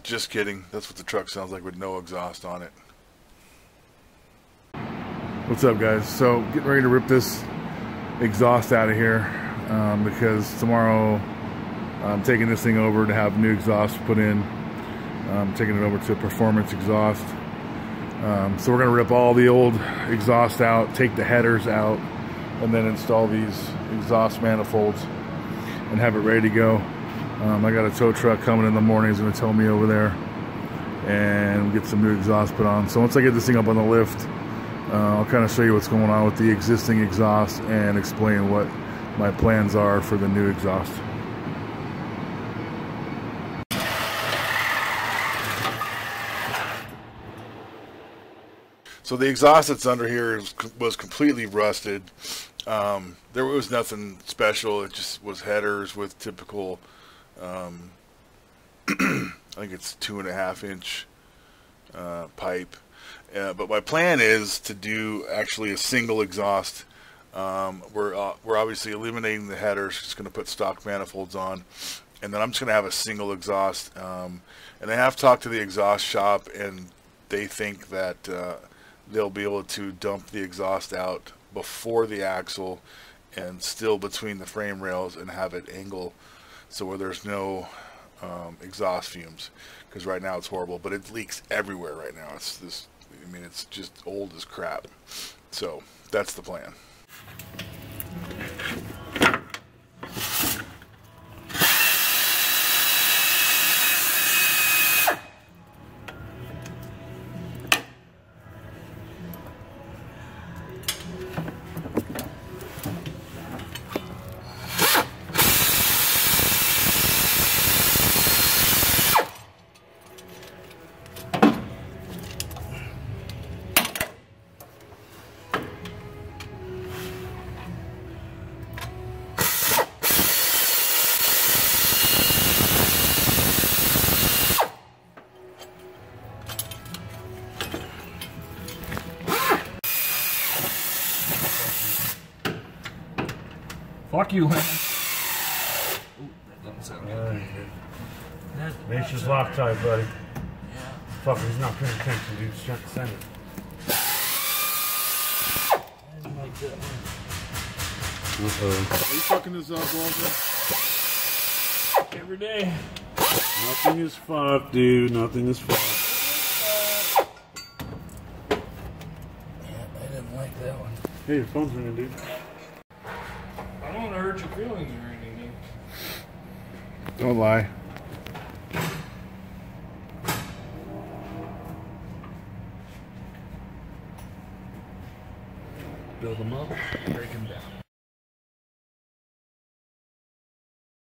Just kidding. That's what the truck sounds like with no exhaust on it. What's up, guys? So getting ready to rip this exhaust out of here because tomorrow I'm taking this thing over to have new exhaust put in. I'm taking it over to Performance Exhaust. So we're gonna rip all the old exhaust out, take the headers out, and then install these exhaust manifolds and have it ready to go. I got a tow truck coming in the morning. He's going to tow me over there and get some new exhaust put on. So once I get this thing up on the lift, I'll kind of show you what's going on with the existing exhaust and explain what my plans are for the new exhaust. So the exhaust that's under here was completely rusted. There was nothing special. It just was headers with typical I think it's 2.5 inch pipe, but my plan is to do actually a single exhaust. We're obviously eliminating the headers, just going to put stock manifolds on, and then I'm just going to have a single exhaust. And I have talked to the exhaust shop, and they think that they'll be able to dump the exhaust out before the axle and still between the frame rails and have it angle so where there's no exhaust fumes, because right now it's horrible, but it leaks everywhere right now. It's this, I mean, it's just old as crap. So that's the plan. Fuck you, man. Ooh, that doesn't sound good. Nature's Loctite, buddy. Yeah. Fuck, he's not paying attention, dude. Send it. I didn't like that one. Are you fucking this up, Walter? Every day. Nothing is fucked, dude. Nothing is fucked. Yeah, I didn't like that one. Hey, your phone's ringing, dude. I don't want to hurt your feelings or anything. Don't lie. Build them up, break them down.